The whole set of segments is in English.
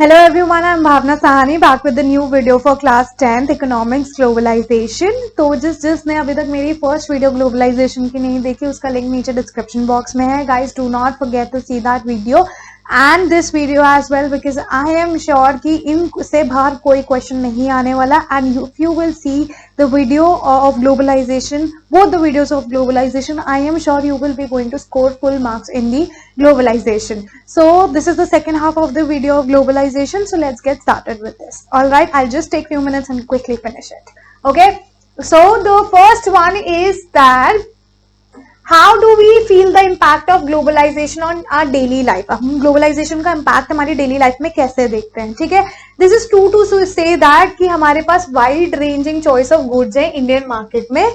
Hello everyone, I'm Bhavna Sahani back with the new video for class 10th Economics Globalization। तो जिसने अभी तक मेरी फर्स्ट वीडियो ग्लोबलाइजेशन की नहीं देखी उसका लिंक नीचे डिस्क्रिप्शन बॉक्स में है। Guys do not forget to see that video and this video as well because I am sure कि इनसे बाहर कोई क्वेश्चन नहीं आने वाला and if you will see the video of globalization, both the videos of globalization, I am sure you will be going to score full marks in the globalization. So this is the second half of the video of globalization, so let's get started with this. All right, I'll just take few minutes and quickly finish it. Okay, so the first one is that how do we feel the impact of globalization on our daily life? हम globalization का impact हमारी daily life में कैसे देखते हैं, ठीक है? This is true to say that कि हमारे पास wide ranging choice of goods है Indian market में।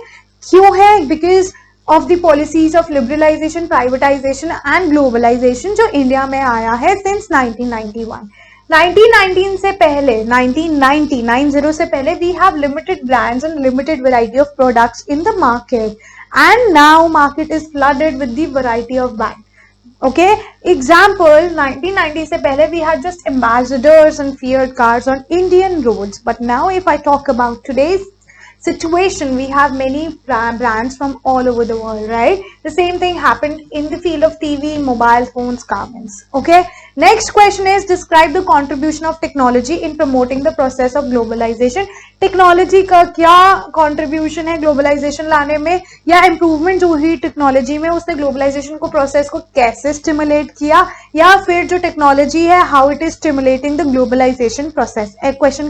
क्यों है? Because of the policies of liberalization, privatization and globalization जो इंडिया में आया है since 1991. 1919 से पहले 1990 से पहले we have limited brands and limited variety of products in the market. And now market is flooded with the variety of brands. Okay, example 1990 से पहले we had just ambassadors and feared cars on Indian roads, but now if I talk about today's situation, we have many brands from all over the world, right? The same thing happened in the field of TV, mobile phones, garments. Okay, next question is describe the contribution of technology in promoting the process of globalization. Technology का क्या contribution है globalisation लाने में, या improvement जो हुई technology में उसने ग्लोबलाइजेशन को प्रोसेस को कैसे स्टिमुलेट किया, या फिर जो टेक्नोलॉजी है how it is stimulating the globalization process. A question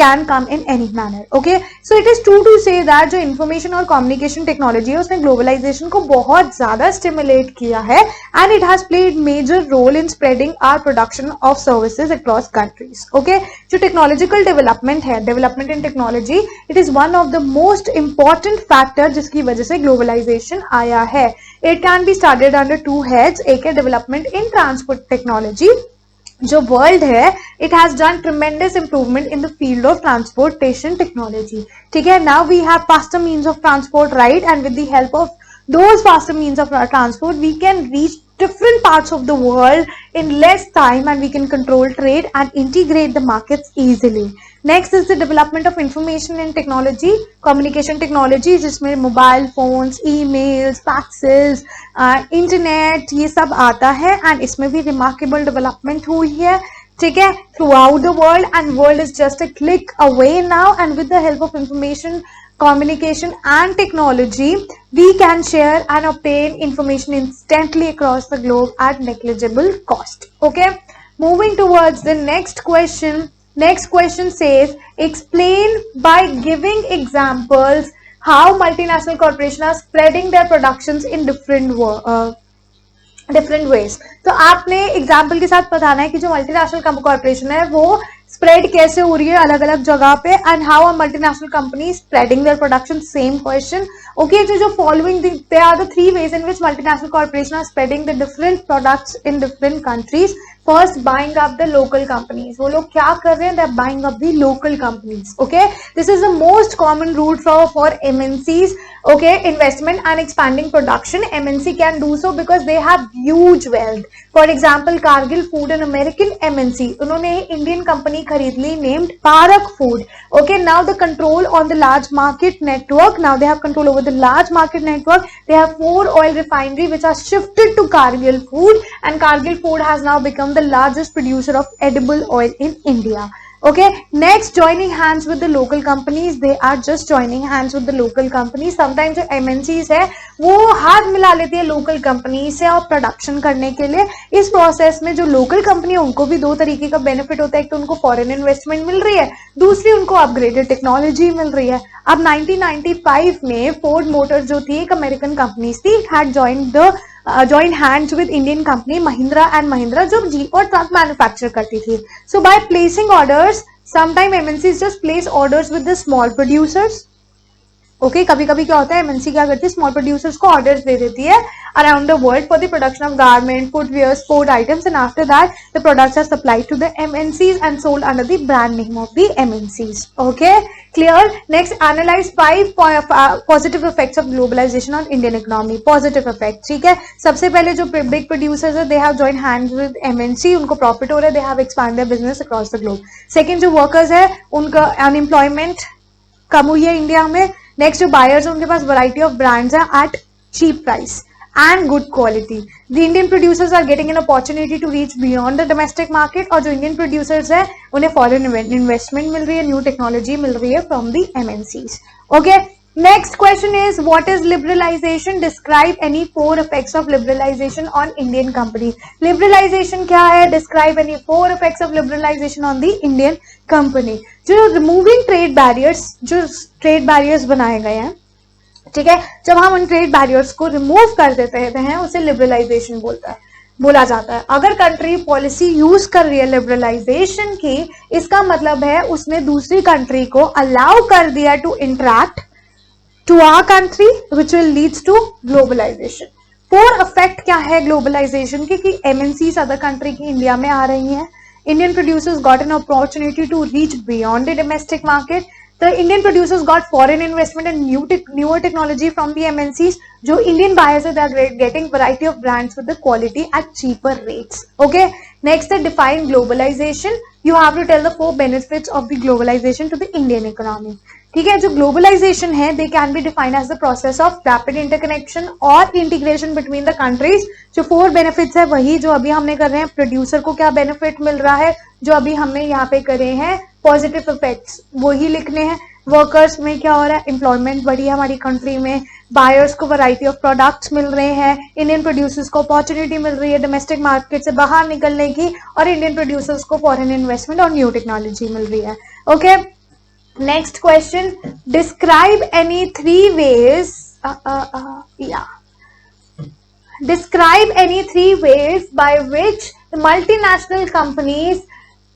can come in any manner. Okay, so it is true to say that जो information और communication technology है उसने globalization को बहुत ज़्यादा stimulate किया है and it has played major role in spreading our production of services across countries. Okay, जो technological development है, development in technology, it is one of the most important factor जिसकी वजह से globalization आया है. It can be studied under two heads. एक है development in transport technology. जो वर्ल्ड है it has done tremendous improvement in the field of transportation technology. ठीक है, now we have faster means of transport, right, and with the help of those faster means of transport we can reach different parts of the world in less time and we can control trade and integrate the markets easily. Next is the development of information and technology, communication technology, जिसमें mobile phones, emails, faxes, internet ये सब आता है and इसमें भी remarkable development हुई है. ठीक है, through out the world and world is just a click away now and with the help of information, communication and technology we can share and obtain information instantly across the globe at negligible cost. Okay, moving towards the next question. Next question says explain by giving examples how multinational corporations are spreading their productions in different ways. तो आपने example के साथ बताना है कि जो multinational corporation है वो स्प्रेड कैसे हो रही है अलग अलग जगह पे and how are multinational company spreading their production. Same question. Okay, जो following they are the three ways in which multinational corporation are spreading the different products in different countries. First, buying up the local companies. वो लोग क्या कर रहे हैं? They are buying up the local companies. Okay, this is the most common route for MNCs. Okay, investment and expanding production. MNC can do so because they have huge wealth. For example, Cargill Food, an American MNC, उन्होंने Indian company खरीद ली named Parak Food. Okay, now the control on the large market network. Now they have control over the large market network. They have 4 oil refinery which are shifted to Cargill Food, and Cargill Food has now become the largest producer of edible oil in India. Okay, next, joining hands with the local companies. They are just joining hands with the local companies. Sometimes जो MNCs है वो हाथ मिला लेती है local company से और production करने के लिए. इस प्रोसेस में जो लोकल कंपनी है उनको भी दो तरीके का बेनिफिट होता है. एक तो उनको फॉरेन इन्वेस्टमेंट मिल रही है, दूसरी उनको अपग्रेडेड टेक्नोलॉजी मिल रही है. अब 1995 में फोर्ड मोटर्स जो थी एक अमेरिकन कंपनी थी, had joined hands with Indian company Mahindra and Mahindra जो जीप और ट्रक मैन्युफैक्चर करती थी. So by placing orders, sometime MNCs just place orders with the small producers. Okay, कभी कभी क्या होता है MNC क्या करती है, स्मॉल प्रोड्यूसर्स को ऑर्डर्स दे देती है around the world for the production of garment, footwear, sport items, and after that the products are supplied to the MNCs and sold under the brand name of the MNCs. Okay, clear? Next, analyze 5 positive effects of globalization on Indian economy. Positive effects, ठीक है. सबसे पहले जो big producers है, they have joined hands with MNC, उनको profit हो रहा है, they have expanded their business across the globe. Second, जो workers है, उनका unemployment कम हुई है इंडिया में. नेक्स्ट जो बायर्स है उनके पास वैरायटी ऑफ ब्रांड्स है at cheap price and good quality. The Indian producers are getting an opportunity to reach beyond the domestic market, और जो Indian producers है उन्हें foreign investment मिल रही है, new technology मिल रही है from the MNCs. Okay, next question is what is liberalization? Describe any 4 effects of liberalization on Indian company. Liberalization क्या है? Describe any 4 effects of liberalization on the Indian company. जो removing trade barriers, जो trade barriers बनाए गए हैं, ठीक है, जब हम उन ट्रेड बैरियर्स को रिमूव कर देते हैं उसे लिबरलाइजेशन बोला जाता है. अगर कंट्री पॉलिसी यूज कर रही है लिबरलाइजेशन की, इसका मतलब है उसने दूसरी कंट्री को अलाउ कर दिया to interact to our country which will leads to globalization. 4 effect क्या है ग्लोबलाइजेशन के कि एमएनसीज अदर कंट्री की इंडिया में आ रही हैं. Indian producers got an opportunity to reach beyond the domestic market. The Indian producers got foreign investment and newer technology from the MNCs. जो Indian buyers है, they are getting variety of brands with the quality at cheaper rates. Okay. Next, define globalization. You have to tell the 4 benefits of the globalization to the Indian economy. ठीक है, जो globalization है, they can be defined as the process of rapid interconnection or integration between the countries. जो 4 benefits है वही जो अभी हमने कर रहे हैं. प्रोड्यूसर को क्या बेनिफिट मिल रहा है जो अभी हमने यहाँ पे करे हैं पॉजिटिव इफेक्ट्स वही लिखने हैं. वर्कर्स में क्या हो रहा है, एम्प्लॉयमेंट बढ़ी है हमारी कंट्री में. बायर्स को वैरायटी ऑफ प्रोडक्ट्स मिल रहे हैं. इंडियन प्रोड्यूसर्स को अपॉर्चुनिटी मिल रही है डोमेस्टिक मार्केट से बाहर निकलने की, और इंडियन प्रोड्यूसर्स को फॉरेन इन्वेस्टमेंट और न्यू टेक्नोलॉजी मिल रही है. Okay, next question, describe any 3 ways describe any 3 ways by which the multinational companies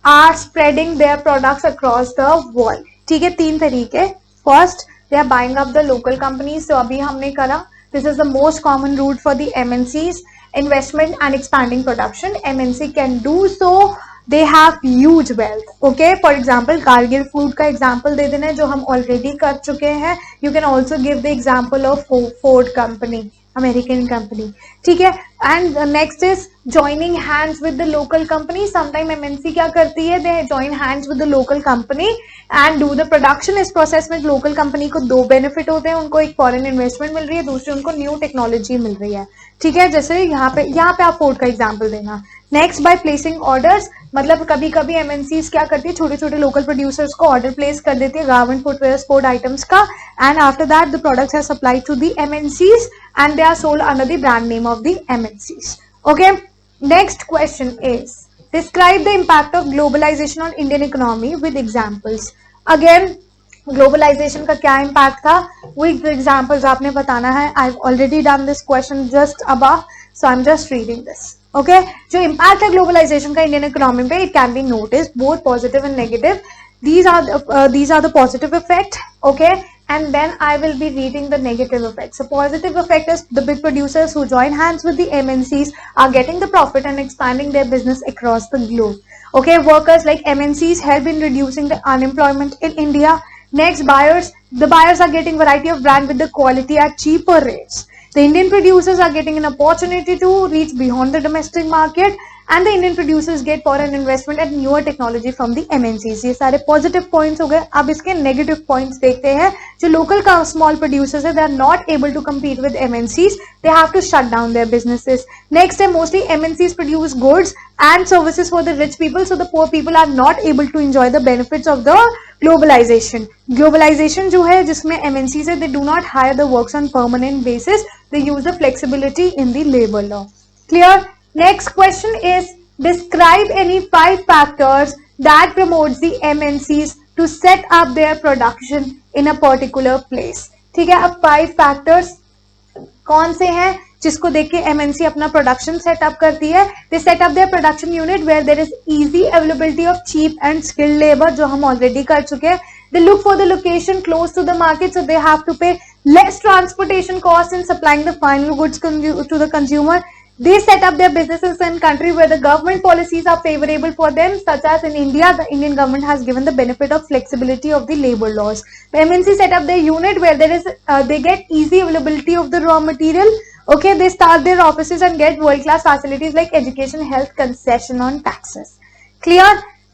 are spreading their products across the world. ठीक है, 3 तरीके. First, they are buying up the local companies. तो अभी हमने करा, this is the most common route for the MNCs, investment and expanding production. MNC can do so. They have huge wealth. Okay, for example, Cargill Food का example दे देना है जो हम already कर चुके हैं. You can also give the example of Ford company, American company. ठीक है, and next is joining hands with the local company. Sometime MNC क्या करती है, they join hands with the local company and do the production. इस process में local company को 2 benefit होते हैं. उनको एक foreign investment मिल रही है, दूसरी उनको new technology मिल रही है. ठीक है, जैसे यहाँ पे आप Ford का example देना. नेक्स्ट, बाय प्लेसिंग ऑर्डर्स, मतलब कभी कभी एमएनसीज क्या करती है, छोटे छोटे लोकल प्रोड्यूसर्स को ऑर्डर प्लेस कर देती है गारमेंट, फुटवेयर, स्पोर्ट आइटम्स का, and after that the products are supplied to the MNCs and they are sold under the brand name of the MNCs. Okay, next question is describe the impact of globalisation on Indian economy with examples. Again, globalisation का क्या impact था, with examples आपने बताना है. I have already done this question just above, so I am just reading this. Okay, जो impact है globalisation का Indian economy पे, it can be noticed both positive and negative. these are the positive effect. Okay, and then I will be reading the negative effects. So positive effect is the big producers who join hands with the MNCs are getting the profit and expanding their business across the globe. Okay, workers like MNCs help in reducing the unemployment in India. Next, the buyers are getting variety of brand with the quality at cheaper rates. The Indian producers are getting an opportunity to reach beyond the domestic market, and the Indian producers get foreign investment and newer technology from the MNCs. ये सारे positive points हो गए. अब इसके negative points देखते हैं. जो local small producers है, they are not able to compete with MNCs. They have to shut down their businesses. Next, mostly MNCs produce goods and services for the rich people, so the poor people are not able to enjoy the benefits of the globalization. Globalization जो है जिसमें MNCs है, they do not hire the workers on permanent basis. They use the flexibility in the labor law. Clear? Next question is describe any 5 factors that promotes the MNCs to set up their production in a particular place. ठीक है, अब 5 factors कौन से हैं जिसको देख के MNC अपना production setup करती है. They set up their production unit where there is easy availability of cheap and skilled labor, जो हम already कर चुके हैं. They look for the location close to the market, so they have to pay less transportation costs in supplying the final goods to the consumer. They set up their businesses in country where the government policies are favorable for them, such as in India, the Indian government has given the benefit of flexibility of the labor laws. The MNC set up their unit where there is they get easy availability of the raw material. Okay, they start their offices and get world-class facilities like education, health, concession on taxes. Clear?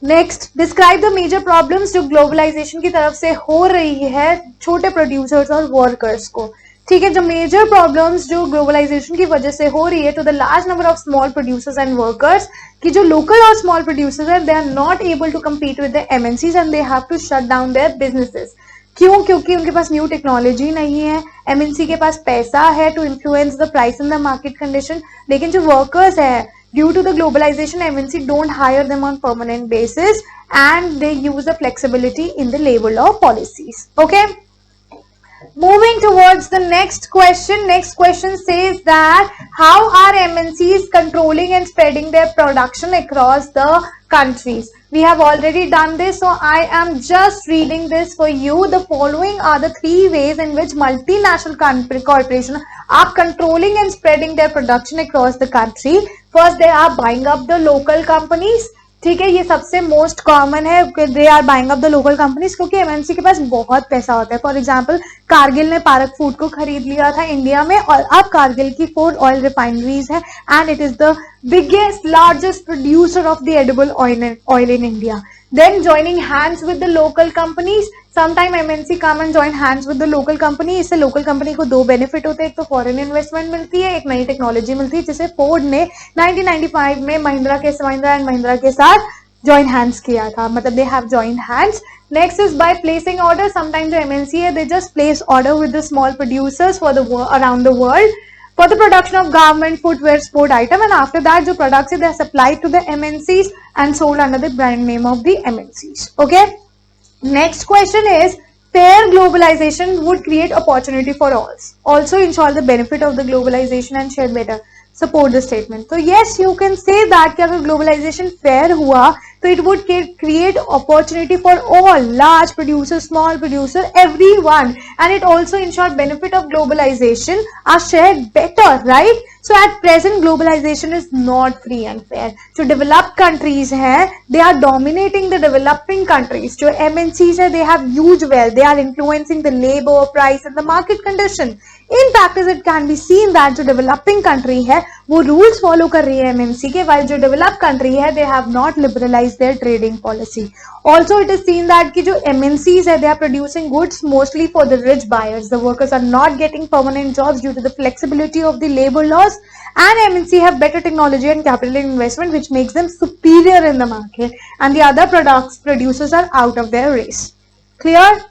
Next describe the major problems जो globalization की तरफ से हो रही है छोटे producers और workers को. ठीक है, जो मेजर प्रॉब्लम्स जो ग्लोबलाइजेशन की वजह से हो रही है to the large number of small producers and workers, कि जो लोकल और स्मॉल प्रोड्यूसर्स हैं they are not able to compete with the MNCs and they have to shut down their businesses. क्यों? क्योंकि उनके पास न्यू टेक्नोलॉजी नहीं है, MNC के पास पैसा है to influence the price in the market condition, लेकिन जो वर्कर्स है due to the globalization MNC don't hire them on permanent basis and they use the flexibility in the labor law policies. Okay, moving towards the next question says that how are MNCs controlling and spreading their production across the countries? We have already done this, so I am just reading this for you. The following are the 3 ways in which multinational corporations are controlling and spreading their production across the country. First, they are buying up the local companies. ठीक है, ये सबसे most common है कि they are buying up the local companies, क्योंकि MNC के पास बहुत पैसा होता है. फॉर एग्जांपल, कारगिल ने पारक फूड को खरीद लिया था इंडिया में और अब कारगिल की 4 ऑयल रिफाइनरीज है and it is the biggest largest producer of the edible oil in India. Then joining hands with the local companies, sometime MNC come and join hands with the local company. इससे local company को 2 benefit होते हैं, एक तो foreign investment मिलती है, एक नई टेक्नोलॉजी मिलती है, जिसे फोर्ड ने 1995 में महिंद्रा एंड महिंद्रा के साथ join hands किया था, मतलब they have joined hands. Next is by placing order. Sometimes जो MNC है they just place order with the small producers for the around the world for the production of garment, footwear, sport item, and after that जो products they are supplied to the MNCs and sold under the brand name of the MNCs. Okay, next question is fair globalization would create opportunity for all, also ensure the benefit of the globalization and share better. Support the statement. So yes, you can say that कि अगर globalization fair हुआ तो it would create opportunity for all, large producer, small producer, everyone, and it also ensure benefit of globalization are shared better, right? So at present globalization is not free and fair. जो developed countries हैं they are dominating the developing countries. जो MNCs हैं they have huge wealth, they are influencing the labor price and the market condition. In practice it can be seen that जो developing country है वो rules follow कर रही है MNC के, while जो developed country है they have not liberalized their trading policy. Also it is seen that कि जो MNCs है they are producing goods mostly for the rich buyers. The workers are not getting permanent jobs due to the flexibility of the labor laws, and MNC have better technology and capital investment which makes them superior in the market, and the other producers are out of their race. Clear?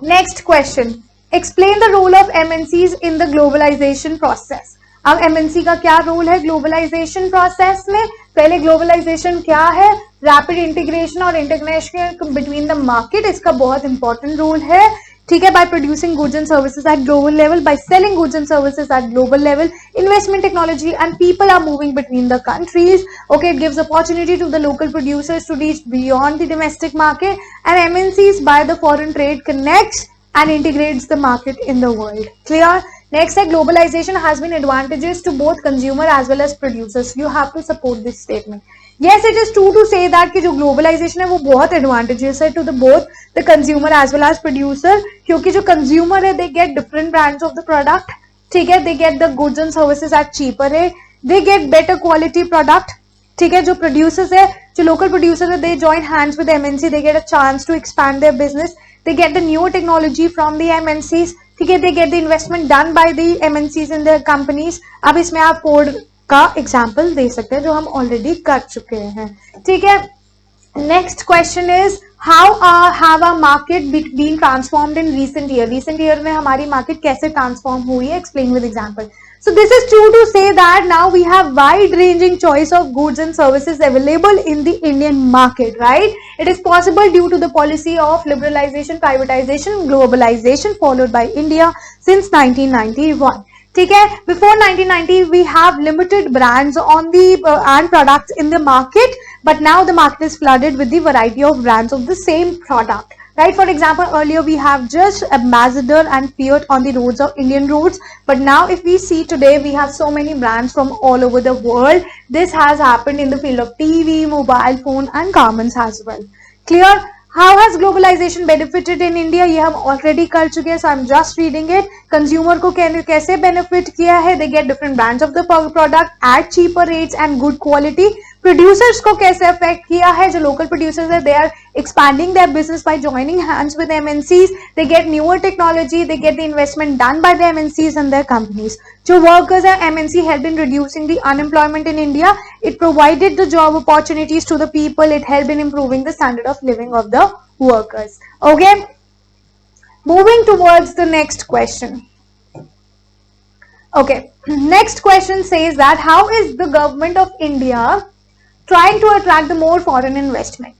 Next question. Explain the role of MNCs in the globalization process. अब MNC का क्या role है globalisation process में? पहले globalisation क्या है? Rapid integration और international between the market, इसका बहुत इंपॉर्टेंट रोल है. ठीक है, by producing goods and services at global level, by selling goods and services at global level, investment technology and people are moving between the countries. Okay, it gives opportunity to the local producers to reach beyond the domestic market, and MNCs by the foreign trade connects and integrates the market in the world. Clear? Next है globalization has been advantages to both consumer as well as producers. You have to support this statement. Yes, it is true to say that कि जो globalization है वो बहुत advantages है to the both the consumer as well as producer, क्योंकि जो consumer है they get different brands of the product. ठीक है, they get the goods and services at cheaper rate, they get better quality product. ठीक है, जो producers है, जो local producers है they join hands with MNC, they get a chance to expand their business, they get the new technology from the MNCs. ठीक है, they get the investment done by the MNCs in their companies. अब इसमें आप Ford का example दे सकते हैं जो हम ऑलरेडी कर चुके हैं. ठीक है, next question is how have a market been transformed in recent year. Recent year में हमारी मार्केट कैसे ट्रांसफॉर्म हुई है? Explain with example. So this is true to say that now we have wide ranging choice of goods and services available in the Indian market, right? It is possible due to the policy of liberalization, privatization, globalization followed by India since 1991. ठीक है, before 1990 we have limited brands on the and products in the market, but now the market is flooded with the variety of brands of the same product. right? For example, earlier we have just Ambassador and Fiat on the roads of Indian roads, but now if we see today, we have so many brands from all over the world. This has happened in the field of TV, mobile phone and garments as well. Clear? How has globalization benefited in India? ये हम already कर चुके हैं, so I'm just reading it. Consumer को कैसे benefit किया है? They get different brands of the product at cheaper rates and good quality. Producers को कैसे affect किया है? जो local producers है, they are expanding their business by joining hands with MNCs. They get newer technology. They get the investment done by the MNCs and their companies. जो workers है, MNC helped in reducing the unemployment in India. It provided the job opportunities to the people. It helped in improving the standard of living of the workers. Okay, moving towards the next question. Okay, next question says that how is the government of India trying to attract the more foreign investment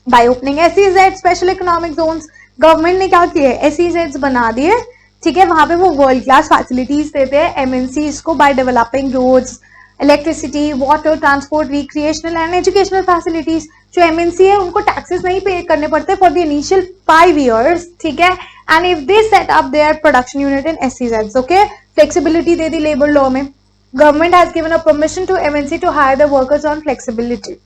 by opening SEZ, special economic zones? Government ने क्या किया है, SEZ बना दिए, ठीक है, वहां पे वो वर्ल्ड क्लास फैसिलिटीज देते हैं MNCs को by developing roads, electricity, water, transport, recreational and educational facilities. जो MNC है उनको टैक्सेस नहीं पे करने पड़ते फॉर द इनिशियल 5 years, ठीक है. And if they set up their production unit in SEZs, okay, flexibility दे दी लेबर लॉ में. Government has given a permission to MNC to hire the workers on flexibility,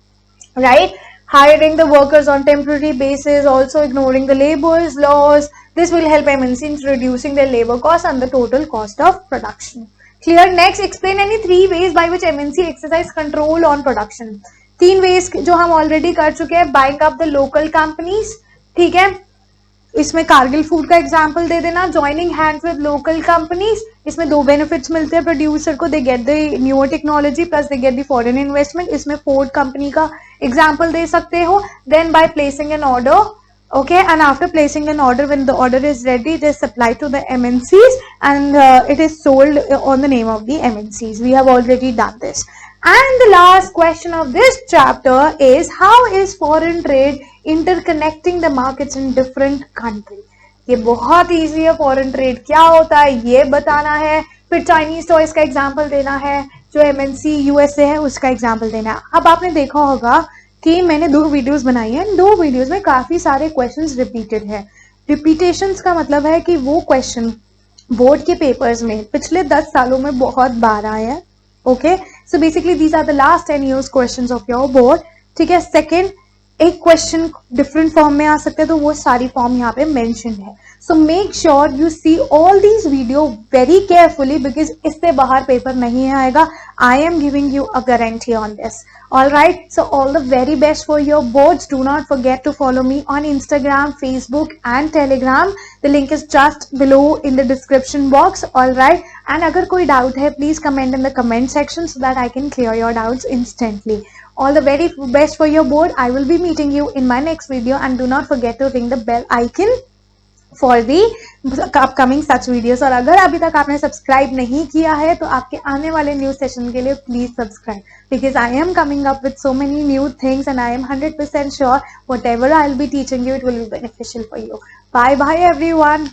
right? Hiring the workers on temporary basis, also ignoring the labor's laws. This will help MNC in reducing their labor cost and the total cost of production. Clear? Next, explain any 3 ways by which MNC exercise control on production. 3 ways जो हम already कर चुके हैं. Buying up the local companies, ठीक है, इसमें Cargill food का example दे देना. Joining hands with local companies, इसमें 2 बेनिफिट्स मिलते हैं प्रोड्यूसर को. They get the newer technology plus they get the foreign investment. इसमें फोर्ड कंपनी का एग्जाम्पल दे सकते हो. Then by placing an order, okay, and after placing an order, when the order is ready, it is supplied to the MNCs and it is sold on the name of the MNCs. We have already done this. And the last question of this chapter is how is foreign trade interconnecting the markets in different countries? ये बहुत easy है. foreign trade क्या होता है ये बताना है, फिर चाइनीज टॉयज का एग्जाम्पल देना है, जो MNC USA है उसका एग्जाम्पल देना है. अब आपने देखा होगा कि मैंने 2 वीडियोस बनाई हैं. 2 वीडियोस में काफी सारे क्वेश्चंस रिपीटेड है. रिपीटेशंस का मतलब है कि वो क्वेश्चन बोर्ड के पेपर्स में पिछले 10 सालों में बहुत बार आए हैं. Okay, so basically these are the last 10 years questions of your board, ठीक है. सेकेंड, एक क्वेश्चन डिफरेंट फॉर्म में आ सकते हैं, तो वो सारी फॉर्म यहाँ पे मेंशन है. So make sure you see all these video very carefully because इससे बाहर पेपर नहीं आएगा. I am giving you a guarantee on this. All right, so all the very best for your boards. Do not forget to follow me on Instagram, Facebook and Telegram. The link is just below in the description box. All right, and अगर कोई doubt है, please comment in the comment section so that I can clear your doubts instantly. All the very best for your board. I will be meeting you in my next video, and do not forget to ring the bell icon for the upcoming such videos. और अगर अभी तक आपने subscribe नहीं किया है तो आपके आने वाले न्यू सेशन के लिए please subscribe, because I am coming up with so many new things and I am 100% sure whatever I'll be teaching you, it will be beneficial for you. Bye bye everyone.